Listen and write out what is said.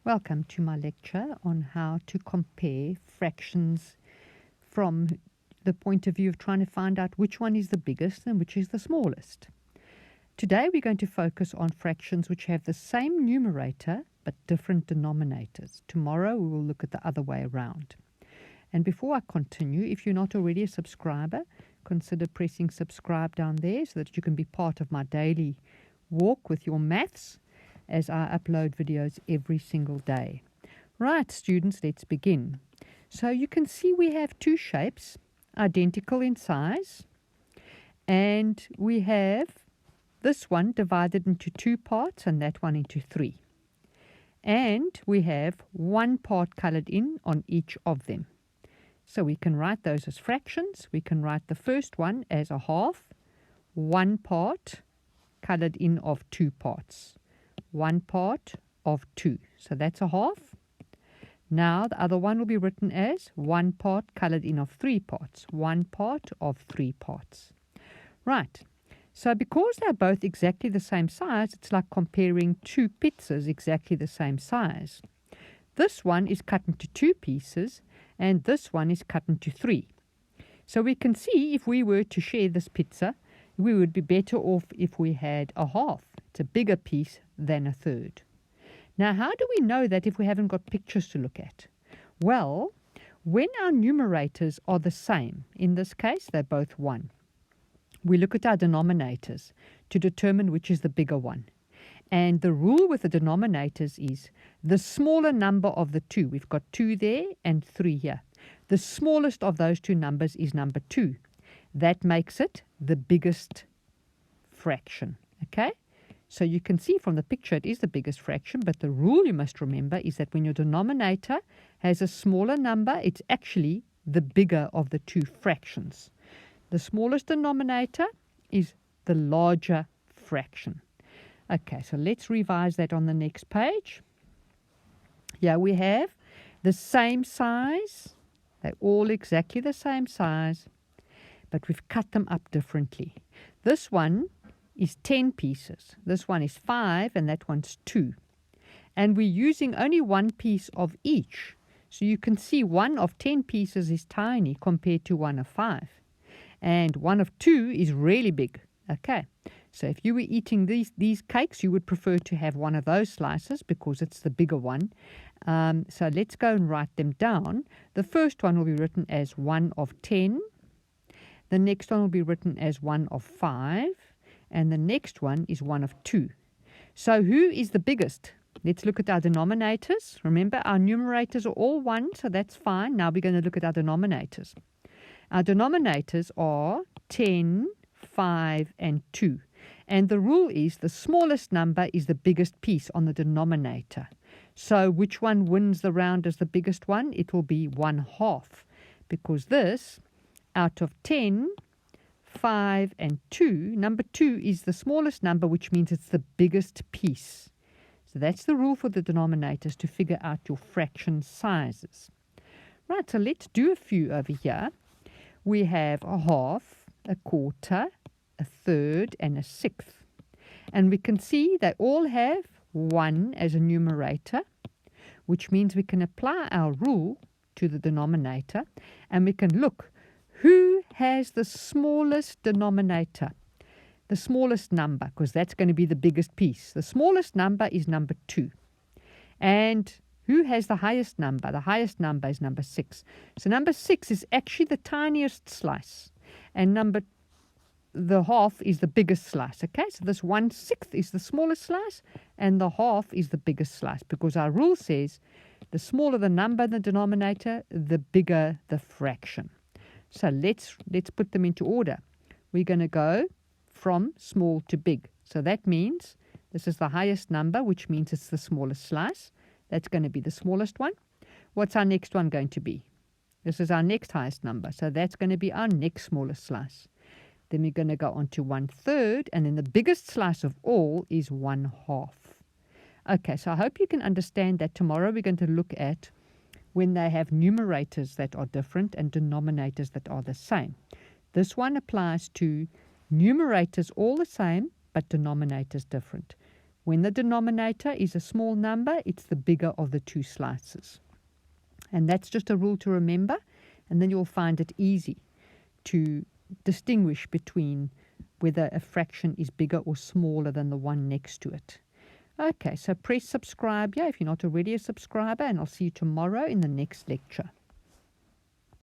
Welcome to my lecture on how to compare fractions from the point of view of trying to find out which one is the biggest and which is the smallest. Today we're going to focus on fractions which have the same numerator but different denominators. Tomorrow we will look at the other way around. And before I continue, if you're not already a subscriber, consider pressing subscribe down there so that you can be part of my daily walk with your maths as I upload videos every single day. Right, students, let's begin. So you can see we have two shapes, identical in size, and we have this one divided into two parts and that one into three. And we have one part colored in on each of them. So we can write those as fractions. We can write the first one as a half, one part colored in of two parts. One part of two. So that's a half. Now the other one will be written as one part colored in of three parts. One part of three parts. Right. So because they're both exactly the same size, it's like comparing two pizzas exactly the same size. This one is cut into two pieces and this one is cut into three. So we can see if we were to share this pizza, we would be better off if we had a half. It's a bigger piece than a third. Now, how do we know that if we haven't got pictures to look at? Well, when our numerators are the same, in this case, they're both 1, we look at our denominators to determine which is the bigger one. And the rule with the denominators is the smaller number of the two. We've got 2 there and 3 here. The smallest of those two numbers is number 2. That makes it the biggest fraction. Okay? So you can see from the picture it is the biggest fraction, but the rule you must remember is that when your denominator has a smaller number, it's actually the bigger of the two fractions. The smallest denominator is the larger fraction. Okay, so let's revise that on the next page. Here we have the same size. They're all exactly the same size, but we've cut them up differently. This one is 10 pieces. This one is 5 and that one's 2. And we're using only one piece of each. So you can see one of 10 pieces is tiny compared to one of 5. And one of 2 is really big. Okay. So if you were eating these cakes, you would prefer to have one of those slices because it's the bigger one. So let's go and write them down. The first one will be written as 1 of 10. The next one will be written as 1 of 5. And the next one is 1 of 2. So who is the biggest? Let's look at our denominators. Remember, our numerators are all 1, so that's fine. Now we're going to look at our denominators. Our denominators are 10, 5, and 2. And the rule is the smallest number is the biggest piece on the denominator. So which one wins the round as the biggest one? It will be 1/2. Because this, out of 10, 5 and 2, number 2 is the smallest number, which means it's the biggest piece. So that's the rule for the denominators to figure out your fraction sizes. Right, so let's do a few over here. We have a half, a quarter, a third, and a sixth. And we can see they all have 1 as a numerator, which means we can apply our rule to the denominator, and we can look who has the smallest denominator, the smallest number, because that's going to be the biggest piece. The smallest number is number 2. And who has the highest number? The highest number is number 6. So number 6 is actually the tiniest slice. And the half is the biggest slice. Okay, so this 1/6 is the smallest slice and the half is the biggest slice, because our rule says the smaller the number in the denominator, the bigger the fraction. So let's put them into order. We're going to go from small to big. So that means this is the highest number, which means it's the smallest slice. That's going to be the smallest one. What's our next one going to be? This is our next highest number. So that's going to be our next smallest slice. Then we're going to go on to 1/3. And then the biggest slice of all is 1/2. Okay, so I hope you can understand that tomorrow we're going to look at when they have numerators that are different and denominators that are the same. This one applies to numerators all the same, but denominators different. When the denominator is a small number, it's the bigger of the two slices. And that's just a rule to remember, and then you'll find it easy to distinguish between whether a fraction is bigger or smaller than the one next to it. Okay, so press subscribe here if you're not already a subscriber, and I'll see you tomorrow in the next lecture.